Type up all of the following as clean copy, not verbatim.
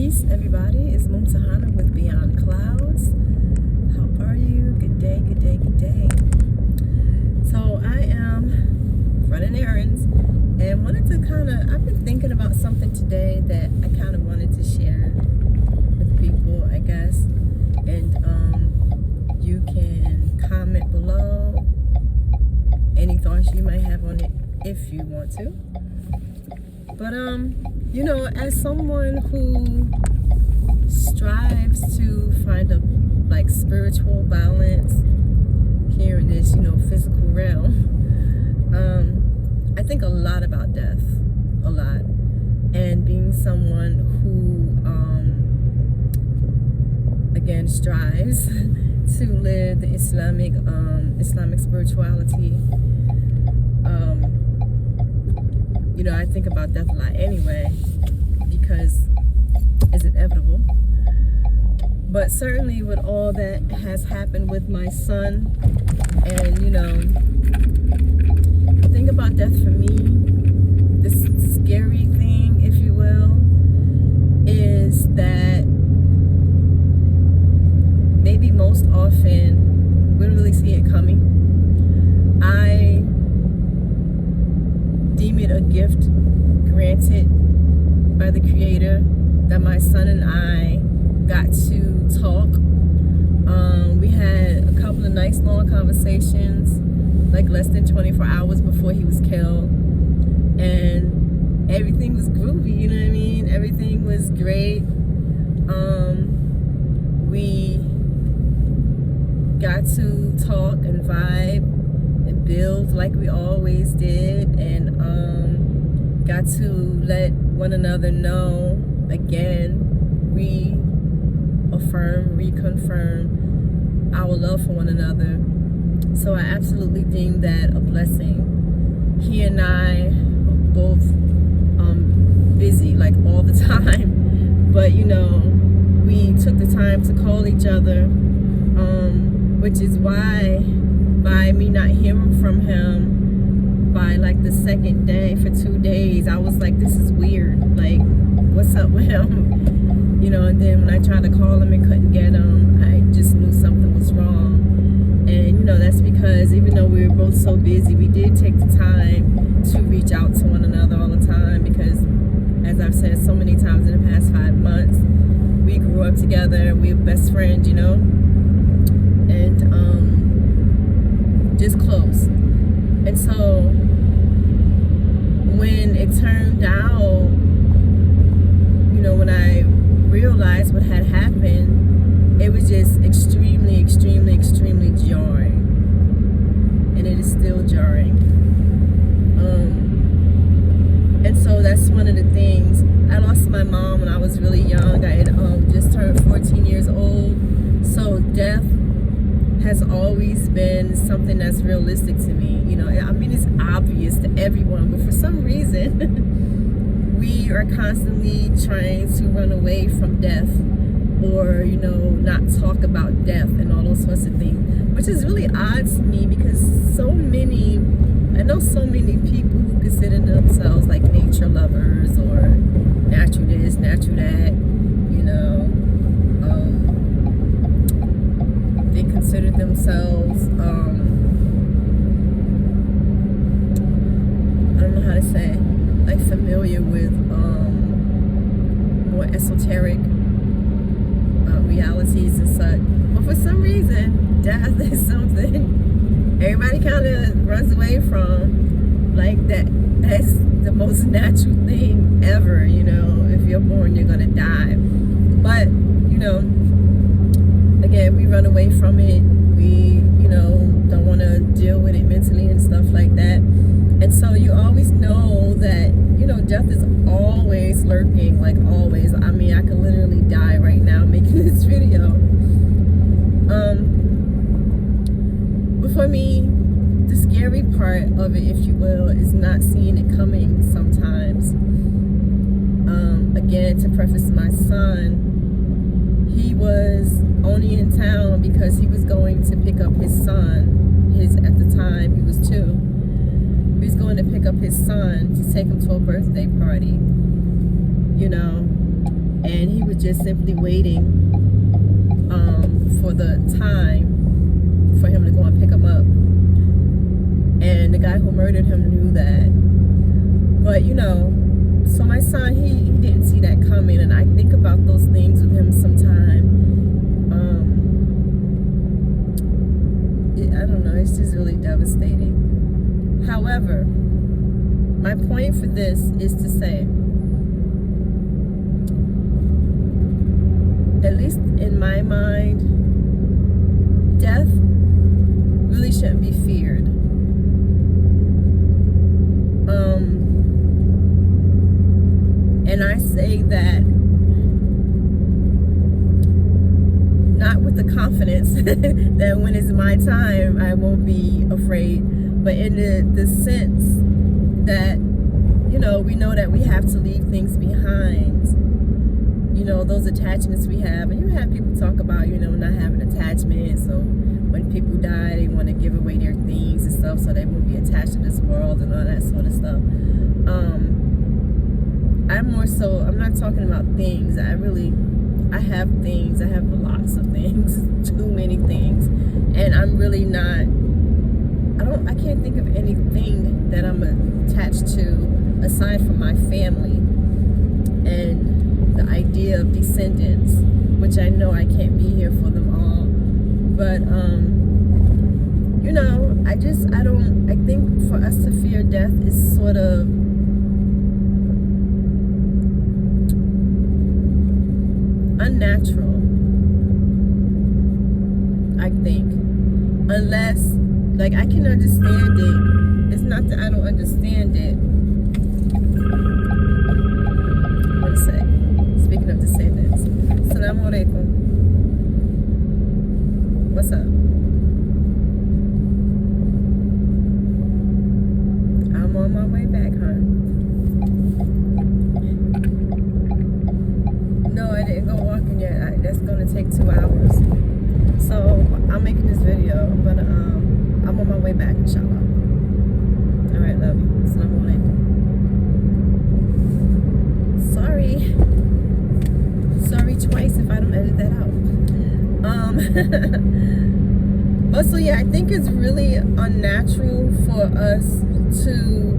Peace, everybody. It's Mumtahana with Beyond Clouds. How are you? Good day, good day, good day. So I am running errands and wanted to I've been thinking about something today that I kind of wanted to share with people, I guess. And you can comment below any thoughts you might have on it if you want to. But as someone who strives to find a spiritual balance here in this, physical realm, I think a lot about death, a lot. And being someone who, again, strives to live the Islamic spirituality, I think about death a lot anyway, because it's inevitable. But certainly with all that has happened with my son, and the thing about death for me, this scary thing, if you will, is that maybe most often we don't really see it coming. I deem it a gift granted by the Creator that my son and I got to talk. We had a couple of nice long conversations, like less than 24 hours before he was killed, and everything was groovy, you know what I mean? Everything was great. We got to talk and vibe and build like we always did, and got to let one another know, again, reconfirm our love for one another. So I absolutely deem that a blessing. He and I are both busy like all the time, but we took the time to call each other, which is why by me not hearing from him by like the second day for 2 days, I was like, this is weird, like what's up with him? And then when I tried to call him and couldn't get him, I just knew something was wrong. And that's because even though we were both so busy, we did take the time to reach out to one another all the time, because as I've said so many times in the past 5 months, we grew up together, we were best friends, and just close. And so when it turned out, when I realized what had happened, it was just extremely, extremely, extremely jarring. And it is still jarring. And so that's one of the things. I lost my mom when I was really young. I had just turned 14 years old. So death has always been something that's realistic to me. I mean, it's obvious to everyone, but for some reason, we are constantly trying to run away from death, or, not talk about death and all those sorts of things, which is really odd to me, because I know so many people who consider themselves like nature lovers or natural this, natural that, they consider themselves, I don't know how to say, like familiar with more esoteric realities and such. But for some reason, death is something everybody kind of runs away from. Like that's the most natural thing ever, if you're born, you're gonna die. But, again, we run away from it. We, don't want to deal with it mentally and stuff like that. And so you always know that, death is always lurking, like always. I mean, I could literally die right now making this video. But for me, the scary part of it, if you will, is not seeing it coming sometimes. Again, to preface my son, he was only in town because he was going to pick up his son. At the time, he was 2. He was going to pick up his son to take him to a birthday party, and he was was just simply waiting for the time for him to go and pick him up. And the guy who murdered him knew that. But, you know, so my son, he didn't see that coming. And I think about those things with him sometime. I don't know, it's just really devastating. However, my point for this is to say, at least in my mind, death really shouldn't be feared. And I say that not with the confidence that when it's my time, I won't be afraid, but in the sense that, you know, we know that we have to leave things behind, you know, those attachments we have. And you have people talk about, you know, not having attachments. So when people die, they want to give away their things and stuff so they won't be attached to this world and all that sort of stuff. I'm not talking about things. I have things. I have lots of things, too many things. And I'm really not, I can't think of anything that I'm attached to aside from my family and the idea of descendants, which I know I can't be here for them all. But, you know, I think for us to fear death is sort of unnatural, I think, unless, like, I can understand it. It's not that I don't understand it. One sec. Speaking of descendants. Assalamu alaikum. What's up? I'm on my way back, hon. No, I didn't go walking yet. That's gonna take 2 hours. So I'm making this video. I'm on my way back, inshallah. All right, love you. Assalamu alaikum. Sorry twice if I don't edit that out. But so yeah, I think it's really unnatural for us to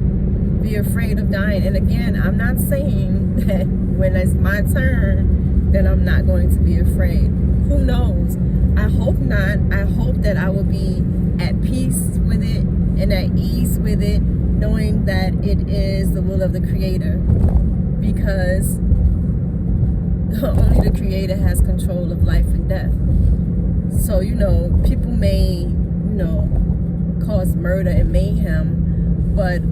be afraid of dying. And again, I'm not saying that when it's my turn, then I'm not going to be afraid. Who knows? I hope not. I hope that I will be at peace with it and at ease with it, knowing that it is the will of the Creator, because only the Creator has control of life and death. So, you know, people may, you know, cause murder and mayhem, but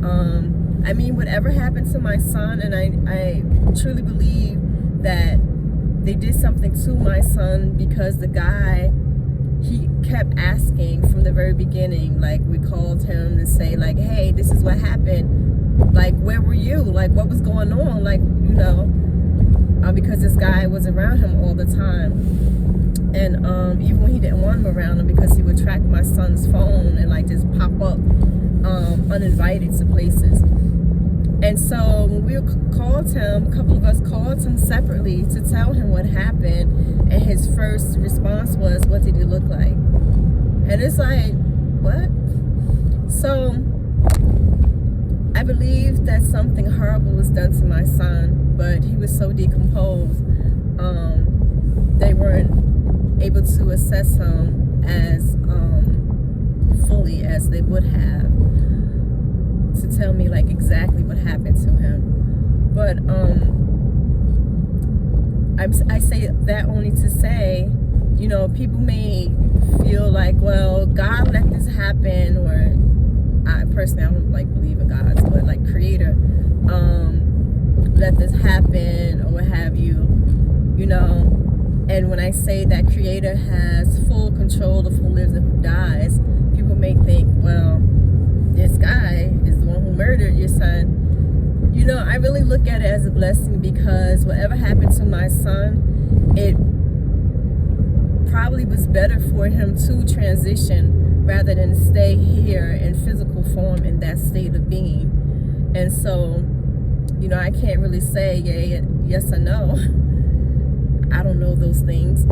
I mean, whatever happened to my son, and I truly believe that they did something to my son, because the guy, he kept asking from the very beginning. Like, we called him to say, like, hey, this is what happened. Like, where were you? Like, what was going on? Like, you know, because this guy was around him all the time. And even when he didn't want him around him, because he would track my son's phone and, like, just pop up uninvited to places. And so when we called him, a couple of us called him separately to tell him what happened. And his first response was, what did he look like? And it's like, what? So I believe that something horrible was done to my son, but he was so decomposed. They weren't able to assess him as fully as they would have, to tell me, like, exactly what happened to him. But I say that only to say, you know, people may feel like, well, God let this happen, or I personally, I don't like believe in gods, but like Creator let this happen, or what have you, you know. And when I say that Creator has full control of who lives and who dies, people may think, well, this guy is the one who murdered your son. You know, I really look at it as a blessing, because whatever happened to my son, it probably was better for him to transition rather than stay here in physical form in that state of being. And so, you know, I can't really say yes or no. I don't know those things,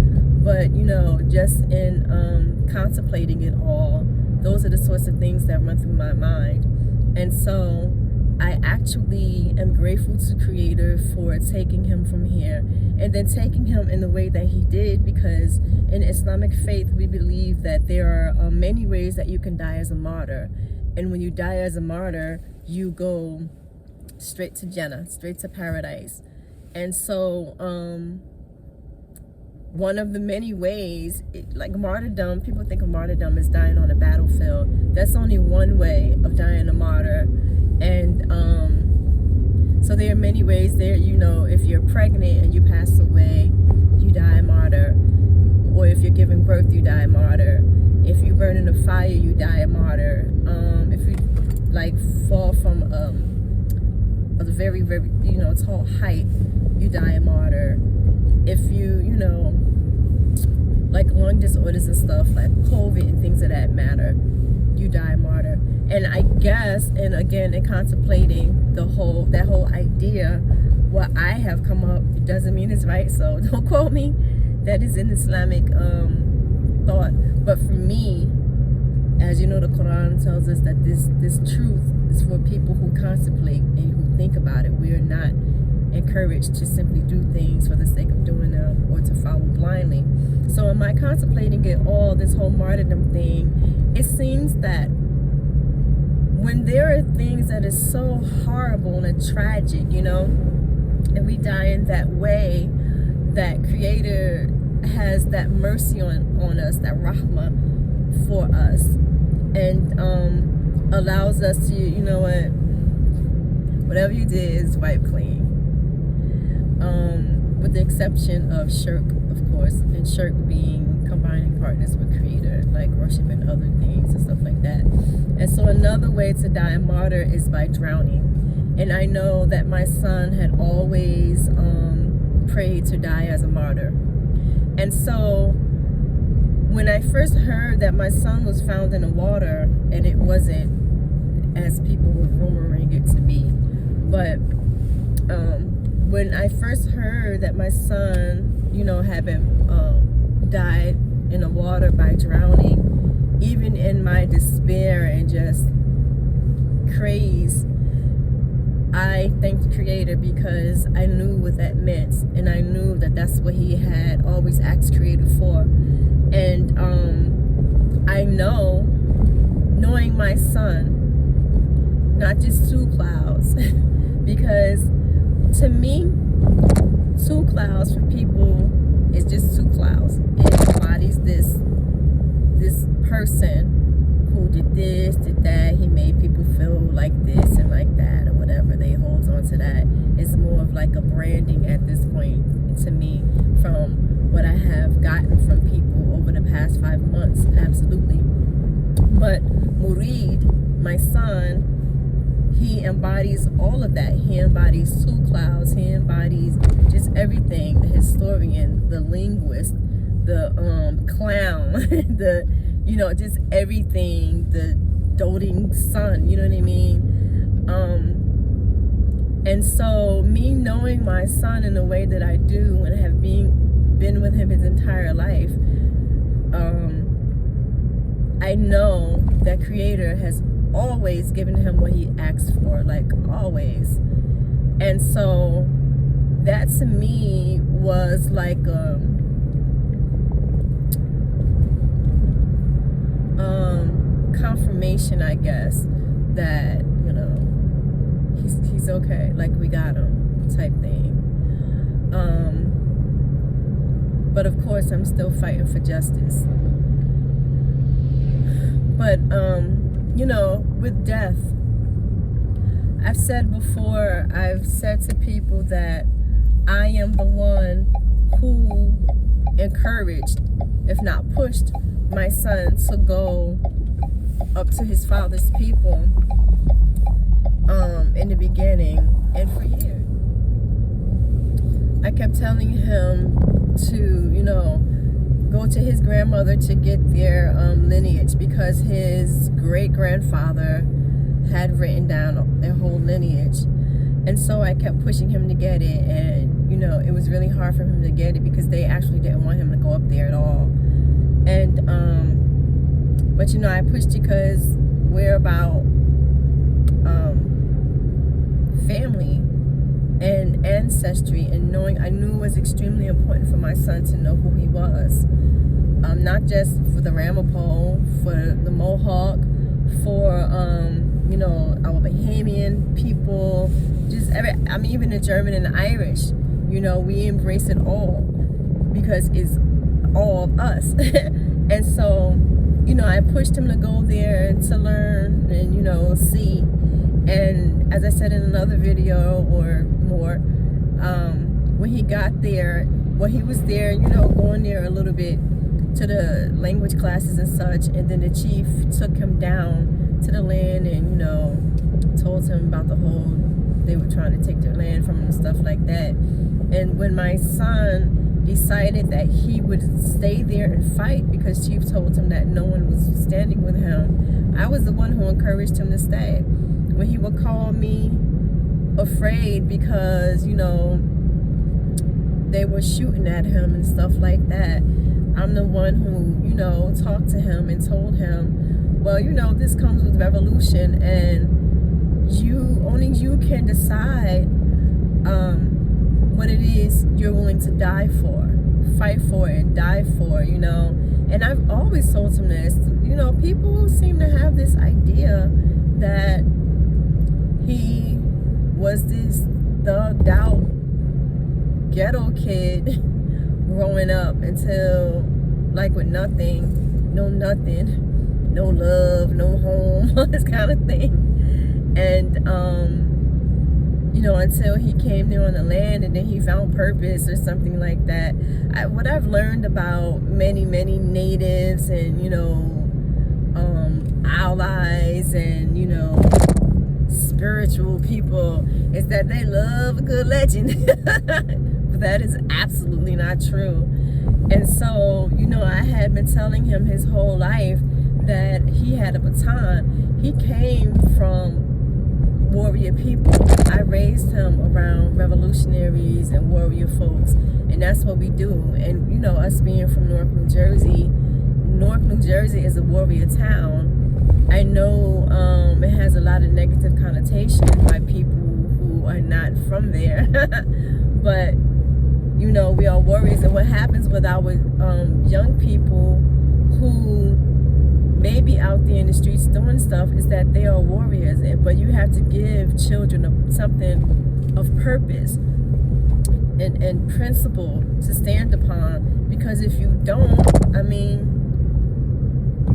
but just in contemplating it all, those are the sorts of things that run through my mind. And so I actually am grateful to Creator for taking him from here and then taking him in the way that he did, because in Islamic faith we believe that there are many ways that you can die as a martyr. And when you die as a martyr, you go straight to Jannah, straight to paradise. And so one of the many ways, like martyrdom, people think of martyrdom as dying on a battlefield. That's only one way of dying a martyr. And so there are many ways there. If you're pregnant and you pass away, you die a martyr. Or if you're giving birth, you die a martyr. If you burn in a fire, you die a martyr. If you fall from a very, very tall height, you die a martyr. If you like lung disorders and stuff, like COVID and things of that matter, you die a martyr. And I guess, and again, in contemplating that whole idea, what I have come up, it doesn't mean it's right, so don't quote me. That is an Islamic thought. But for me, as you know, the Quran tells us that this truth is for people who contemplate and who think about it. We are not encouraged to simply do things for the sake of doing them or to follow blindly. So in my contemplating it all, this whole martyrdom thing, it seems that when there are things that are so horrible and tragic, and we die in that way, that Creator has that mercy on us, that rahmah for us, and allows us to, whatever you did is wiped clean. With the exception of shirk, of course, and shirk being combining partners with Creator, like worshiping other things and stuff like that. And so another way to die a martyr is by drowning. And I know that my son had always prayed to die as a martyr. And so when I first heard that my son was found in the water, and it wasn't as people were rumoring it to be, but when I first heard that my son, had been died in the water by drowning, even in my despair and just craze, I thanked the Creator, because I knew what that meant, and I knew that that's what he had always asked Creator for. And I know, knowing my son, not just two clouds, because to me, two clouds for people is just two clouds. It embodies this person who did this, did that. He made people feel like this and like that, or whatever. They hold on to that. It's more of like a branding at this point to me, from what I have gotten from people over the past 5 months. Absolutely. But Murid, my son, he embodies all of that. He embodies two clouds. He embodies just everything. The historian, the linguist, the clown, the just everything. The doting son. You know what I mean? And so me knowing my son in the way that I do, and have been with him his entire life, I know that Creator has always given him what he asked for, like always. And so that to me was like confirmation, I guess, that he's okay, like we got him type thing. But of course I'm still fighting for justice. But with death, I've said to people that I am the one who encouraged, if not pushed, my son to go up to his father's people in the beginning. And for years I kept telling him to go to his grandmother to get their lineage, because his great-grandfather had written down their whole lineage. And so I kept pushing him to get it, and know, it was really hard for him to get it because they actually didn't want him to go up there at all. And but you know, I pushed it because we're about family and ancestry, and knowing, I knew it was extremely important for my son to know who he was, not just for the Ramapo, for the Mohawk, for you know, our Bahamian people, just I mean, even the German and the Irish, you know, we embrace it all because it's all of us. And so, you know, I pushed him to go there to learn and, you know, see. And as I said in another video or more, when he got there, well, he was there, you know, going there a little bit to the language classes and such, and then the chief took him down to the land and, you know, told him about the whole, they were trying to take their land from him and stuff like that. And when my son decided that he would stay there and fight because chief told him that no one was standing with him, I was the one who encouraged him to stay. When he would call me afraid because, you know, they were shooting at him and stuff like that, I'm the one who, you know, talked to him and told him, well, you know, this comes with revolution, and only you can decide what it is you're willing to die for, fight for, and die for, you know. And I've always told him this, you know, people seem to have this idea that he was this thugged out ghetto kid growing up until, like, with nothing, no love, no home, this kind of thing. And you know, until he came there on the land and then he found purpose or something like that. What I've learned about many natives and, you know, allies and, you know, spiritual people is that they love a good legend. But that is absolutely not true. And so, you know, I had been telling him his whole life that he had a baton. He came from warrior people. I raised him around revolutionaries and warrior folks, and that's what we do. And, you know, us being from Newark, New Jersey is a warrior town. I know it has a lot of negative connotations by people who are not from there. But, you know, we are warriors. And what happens with our young people who may be out there in the streets doing stuff is that they are warriors. But you have to give children something of purpose and principle to stand upon, because if you don't, I mean,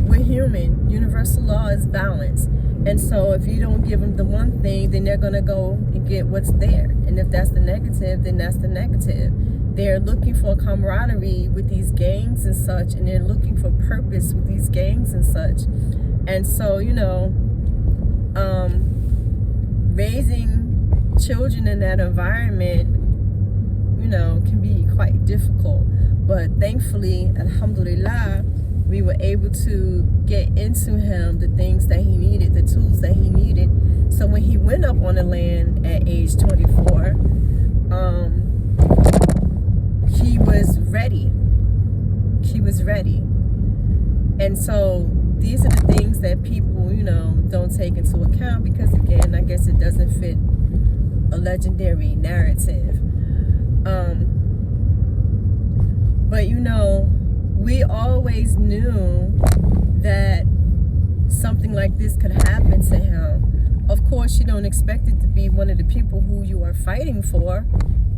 we're human. Universal law is balance. And so if you don't give them the one thing, then they're going to go and get what's there. And if that's the negative, then that's the negative. They're looking for camaraderie with these gangs and such, and they're looking for purpose with these gangs and such. And so, you know, raising children in that environment, you know, can be quite difficult. But thankfully, alhamdulillah, we were able to get into him the things that he needed, the tools that he needed. So when he went up on the land at age 24, he was ready. He was ready. And so these are the things that people, you know, don't take into account because, again, I guess it doesn't fit a legendary narrative. But, you know, we always knew that something like this could happen to him. Of course, you don't expect it to be one of the people who you are fighting for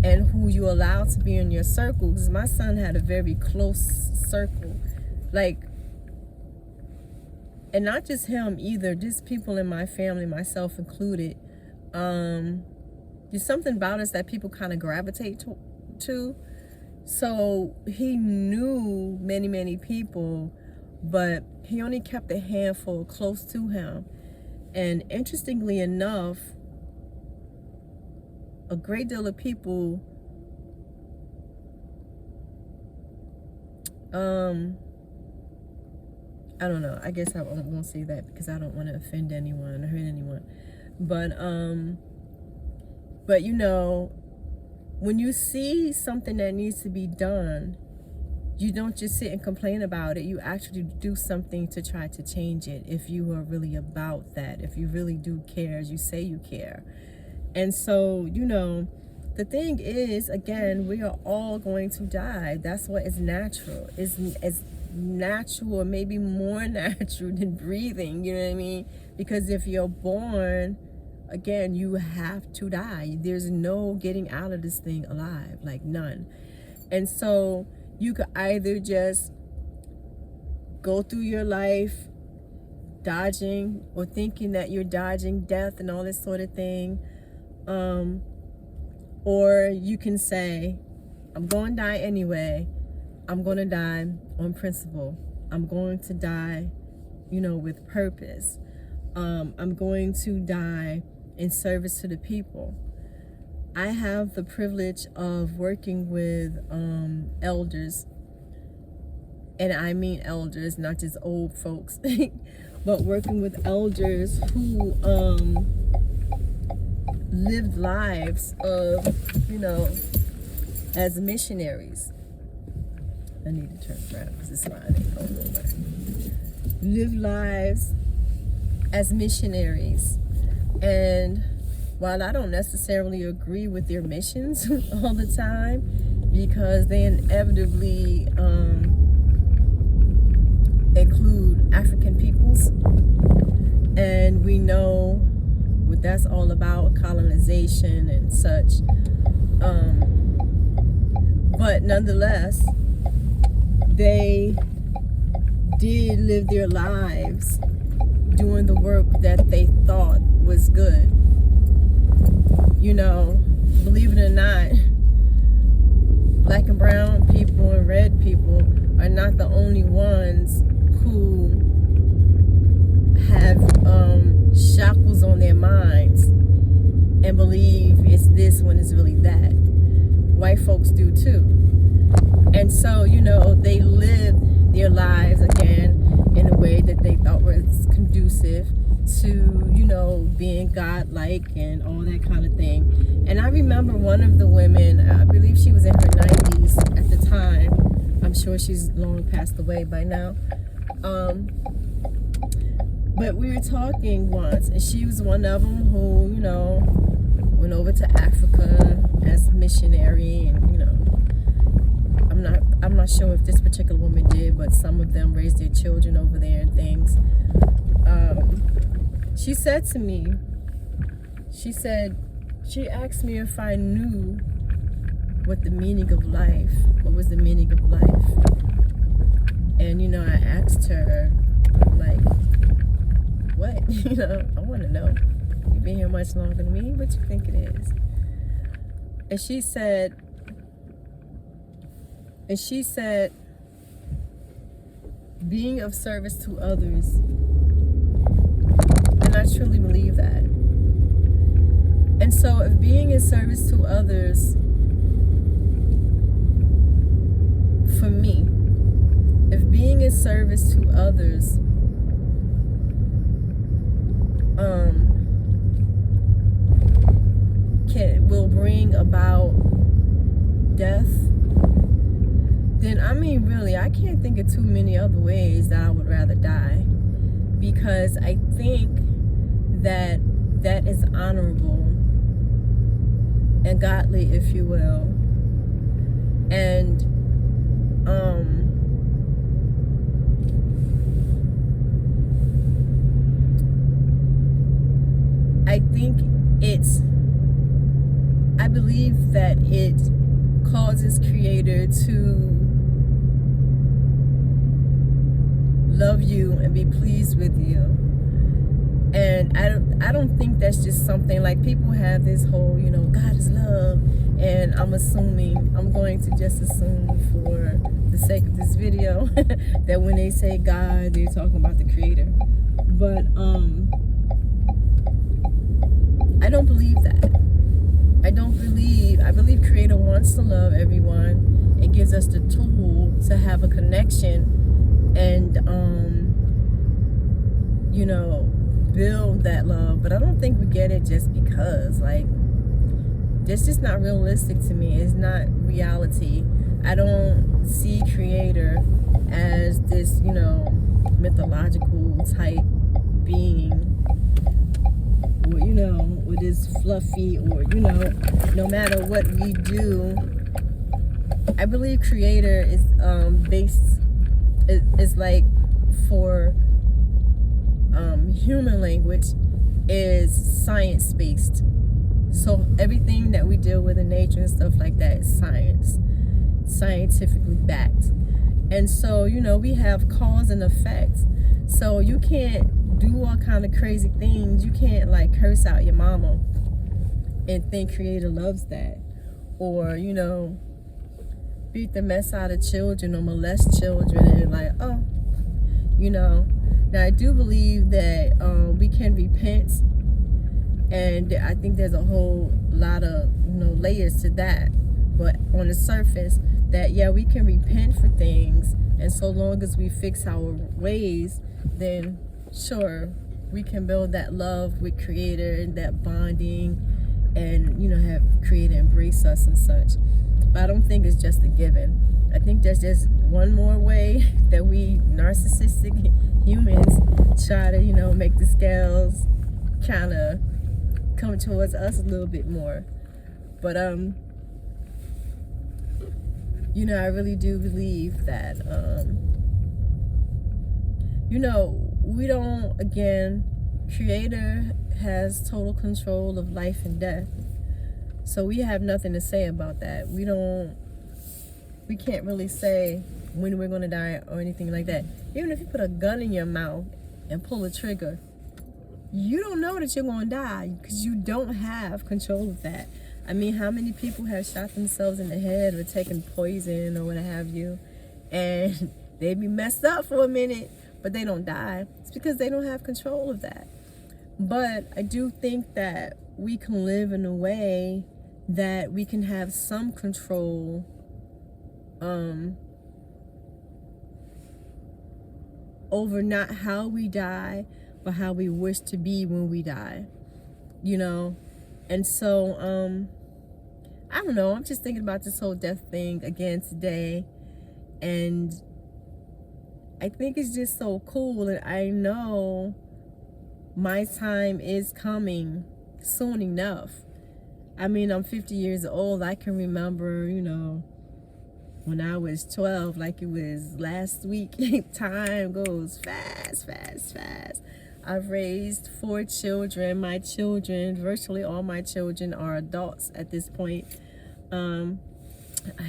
and who you allow to be in your circle. Because my son had a very close circle. Like, and not just him either, just people in my family, myself included. There's something about us that people kind of gravitate to. So he knew many people, but he only kept a handful close to him. And interestingly enough, a great deal of people I don't know, I guess I won't say that because I don't want to offend anyone or hurt anyone, but you know, when you see something that needs to be done, you don't just sit and complain about it. You actually do something to try to change it if you are really about that, if you really do care as you say you care. And so, you know, the thing is, again, we are all going to die. That's what is natural. It's natural, or maybe more natural than breathing, you know what I mean? Because if you're born, again, you have to die. There's no getting out of this thing alive, like none. And so you could either just go through your life dodging or thinking that you're dodging death and all this sort of thing. Or you can say, I'm going to die anyway. I'm going to die on principle. I'm going to die, you know, with purpose. I'm going to die in service to the people. I have the privilege of working with elders, and I mean elders, not just old folks, but working with elders who lived lives of, you know, as missionaries. I need to turn around because this line ain't going nowhere. Live lives as missionaries. And while I don't necessarily agree with their missions all the time, because they inevitably include African peoples, and we know what that's all about, colonization and such. But nonetheless, they did live their lives doing the work that they thought was good. You know, believe it or not, black and brown people and red people are not the only ones who have shackles on their minds and believe it's this when it's really that. White folks do too. And so, you know, they lived their lives, again, in a way that they thought was conducive to, you know, being godlike and all that kind of thing. And I remember one of the women, I believe she was in her 90s at the time. I'm sure she's long passed away by now. But we were talking once, and she was one of them who, you know, went over to Africa as missionary, and, you know, I'm not sure if this particular woman did, but some of them raised their children over there and things. She said to me, she asked me if I knew what the meaning of life, what was the meaning of life. And, you know, I asked her, like, what? You know, I want to know. You've been here much longer than me. What you think it is? And she said, being of service to others. And I truly believe that. And so if being in service to others, for me, if being in service to others will bring about death, then I mean, really, I can't think of too many other ways that I would rather die, because I think that that is honorable and godly, if you will. And I believe that it causes Creator to love you and be pleased with you. And I don't think that's just something like people have this whole, you know, God is love, and I'm going to just assume for the sake of this video that when they say God, they're talking about the Creator. But I don't believe that. I believe Creator wants to love everyone and gives us the tool to have a connection and you know, build that love. But I don't think we get it just because, like, It's just not realistic to me. It's not reality. I don't see Creator as this, mythological type being, or this fluffy, or, no matter what we do. I believe Creator is based, is like, for human language, is science based. So everything that we deal with in nature and stuff like that is scientifically backed. And so, we have cause and effect. So you can't do all kind of crazy things. You can't like curse out your mama and think Creator loves that. Or, beat the mess out of children or molest children and like, oh, Now I do believe that we can repent. And I think there's a whole lot of, layers to that. But on the surface, that, yeah, we can repent for things. And so long as we fix our ways, then sure, we can build that love with Creator and that bonding and, have Creator embrace us and such. But I don't think it's just a given. I think there's just one more way that we narcissistic humans try to, make the scales kind of come towards us a little bit more. But I really do believe that we don't, again, Creator has total control of life and death. So we have nothing to say about that. We can't really say when we're going to die or anything like that. Even if you put a gun in your mouth and pull a trigger, you don't know that you're going to die because you don't have control of that. I mean, how many people have shot themselves in the head or taken poison or what have you, and they be messed up for a minute, but they don't die? It's because they don't have control of that. But I do think that we can live in a way that we can have some control over not how we die, but how we wish to be when we die, And so, I don't know, I'm just thinking about this whole death thing again today. And I think it's just so cool. And I know my time is coming soon enough. I mean, I'm 50 years old. I can remember, when I was 12, like it was last week. Time goes fast, fast, fast. I've raised 4 children. My children, virtually all my children, are adults at this point. I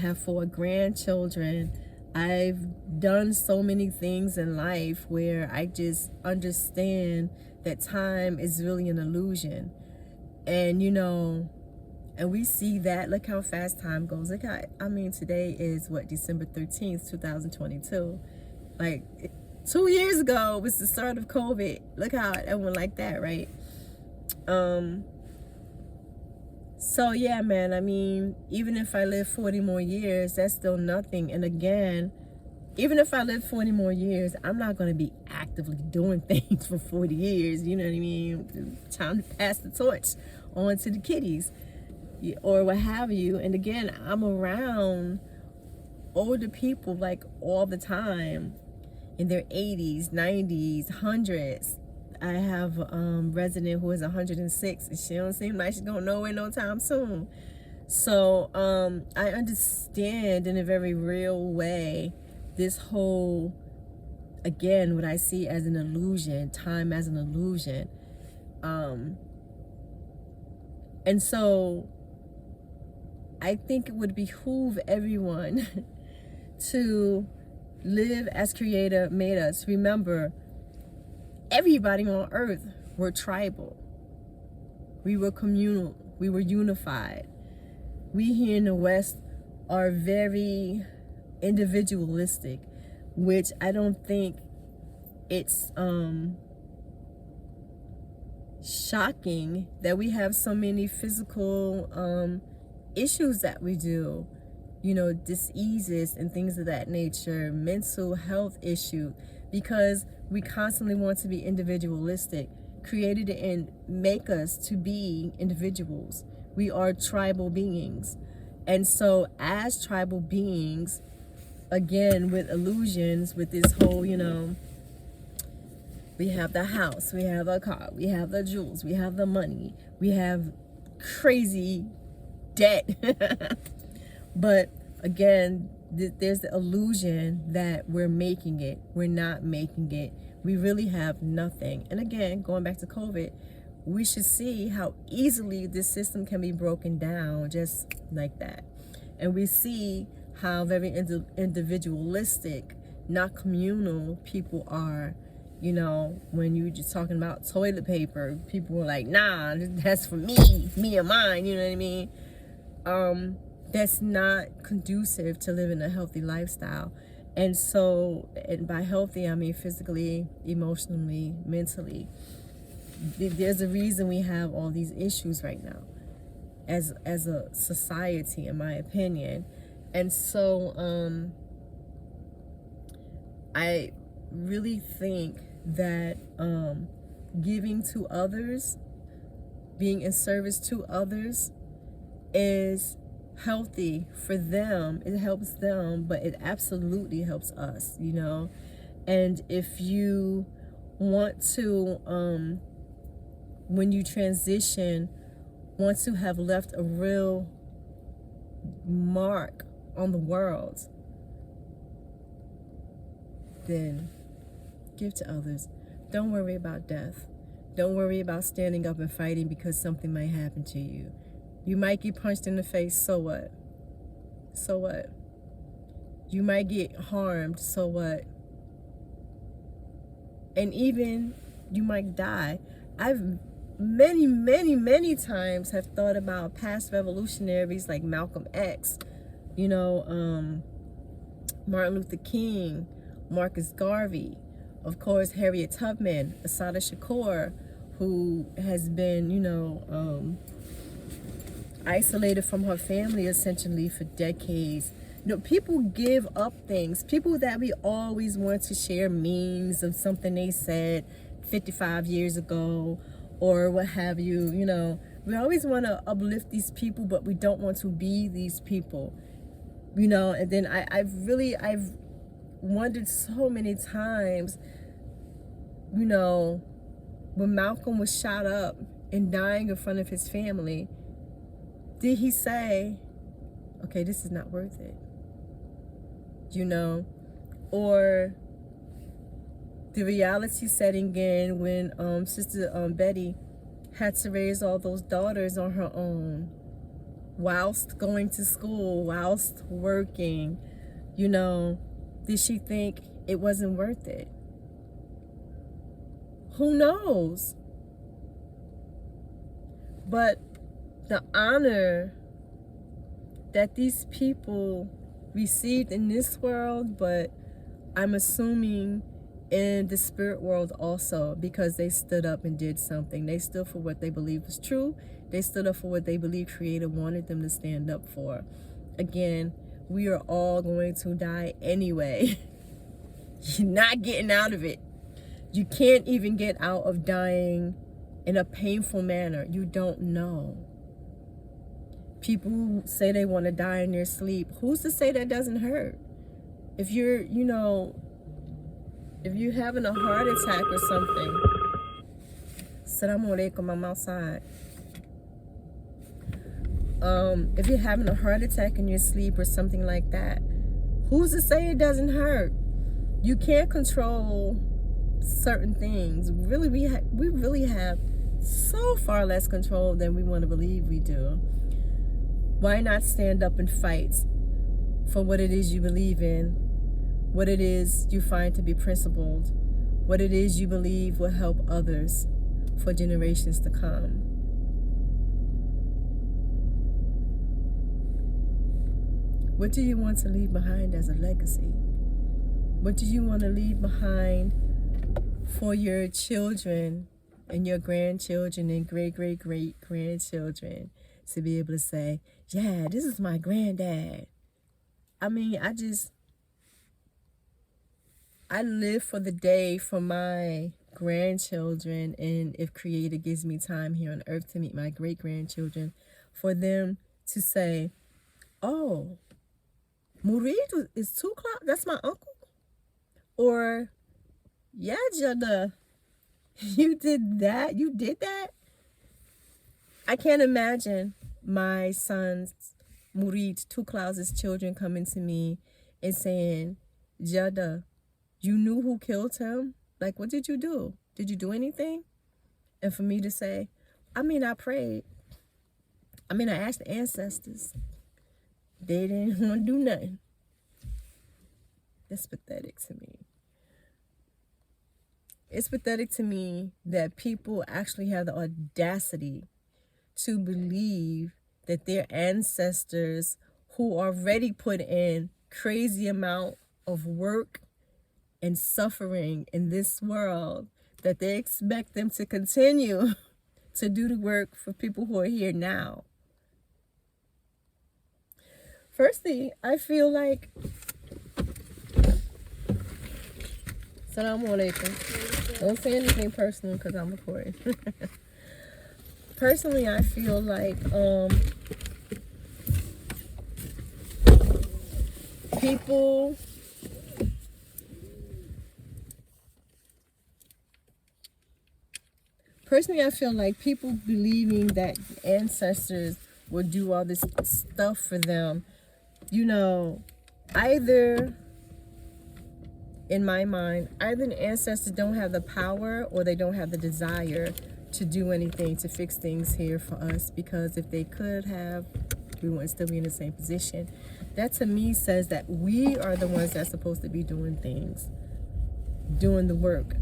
have 4 grandchildren. I've done so many things in life where I just understand that time is really an illusion. And, and we see that. Look how fast time goes. Look how, today is December 13th, 2022. Like 2 years ago was the start of COVID. Look how it went like that, right? So yeah, man, even if I live 40 more years, that's still nothing. And again, even if I live 40 more years, I'm not going to be actively doing things for 40 years. You know what I mean? Time to pass the torch on to the kiddies or what have you. And again, I'm around older people like all the time in their 80s, 90s, 100s. I have a resident who is 106 and she don't seem like she's going nowhere no time soon. So I understand in a very real way this whole, again, what I see as an illusion, time as an illusion. And so I think it would behoove everyone to live as Creator made us. Remember, everybody on earth were tribal. We were communal. We were unified. We here in the West are very individualistic, which I don't think it's shocking that we have so many physical issues that we do, diseases and things of that nature, mental health issues, because we constantly want to be individualistic. Created and make us to be individuals. We are tribal beings. And so as tribal beings, again, with illusions, with this whole, we have the house, we have a car, we have the jewels, we have the money, we have crazy debt. But again, there's the illusion that we're making it. We're not making it. We really have nothing. And again, going back to COVID, we should see how easily this system can be broken down just like that. And we see how very individualistic, not communal people are. When you just talking about toilet paper, people were like, nah, that's for me and mine, you know what I mean? That's not conducive to living a healthy lifestyle. And so, and by healthy, I mean physically, emotionally, mentally. There's a reason we have all these issues right now as a society, in my opinion. And so, I really think that giving to others, being in service to others, is healthy for them. It helps them, but it absolutely helps us, And if you want to, when you transition, want to have left a real mark on the world, then give to others. Don't worry about death. Don't worry about standing up and fighting because something might happen to you. You might get punched in the face, so what? So what? You might get harmed, so what? And even you might die. I've many times have thought about past revolutionaries like Malcolm X, Martin Luther King, Marcus Garvey, of course, Harriet Tubman, Assata Shakur, who has been, isolated from her family essentially for decades. People give up things. People that we always want to share memes of something they said 55 years ago or what have you, We always want to uplift these people, but we don't want to be these people, And then I've wondered so many times, when Malcolm was shot up and dying in front of his family, did he say, okay, this is not worth it? Or the reality setting in when Sister Betty had to raise all those daughters on her own, whilst going to school, whilst working, did she think it wasn't worth it? Who knows? But the honor that these people received in this world, but I'm assuming in the spirit world also, because they stood up and did something. They stood for what they believed was true. They stood up for what they believed Creator wanted them to stand up for. Again, we are all going to die anyway. You're not getting out of it. You can't even get out of dying in a painful manner. You don't know. People who say they want to die in their sleep, who's to say that doesn't hurt? If you're, if you're having a heart attack or something, Assalamu alaikum, I'm outside. If you're having a heart attack in your sleep or something like that, who's to say it doesn't hurt? You can't control certain things. Really, we really have so far less control than we want to believe we do. Why not stand up and fight for what it is you believe in, what it is you find to be principled, what it is you believe will help others for generations to come? What do you want to leave behind as a legacy? What do you want to leave behind for your children and your grandchildren and great-great-great-grandchildren to be able to say, yeah, this is my granddad? I mean, I live for the day for my grandchildren, and if Creator gives me time here on earth to meet my great-grandchildren, for them to say, oh, Murid is 2 o'clock? That's my uncle? Or, yeah, Jada, you did that? You did that? I can't imagine my son's Murid, 2 Clouds' children coming to me and saying, Jada, you knew who killed him? Like, what did you do? Did you do anything? And for me to say, I prayed. I asked the ancestors. They didn't want to do nothing. That's pathetic to me. It's pathetic to me that people actually have the audacity to believe that their ancestors, who already put in crazy amount of work and suffering in this world, that they expect them to continue to do the work for people who are here now. Firstly, I feel like, Assalamu alaikum. Don't say anything personal because I'm recording. Personally, I feel like people believing that ancestors will do all this stuff for them, either, in my mind, either the ancestors don't have the power or they don't have the desire to do anything to fix things here for us, because if they could have, we wouldn't still be in the same position. That to me says that we are the ones that's supposed to be doing things, doing the work.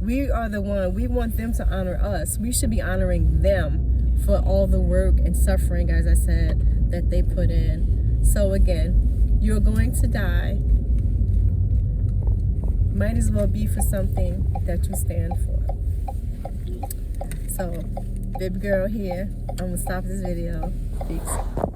We are the one, we want them to honor us. We should be honoring them for all the work and suffering, as I said, that they put in. So again, you're going to die. Might as well be for something that you stand for. So, baby girl here, I'm gonna stop this video. Peace.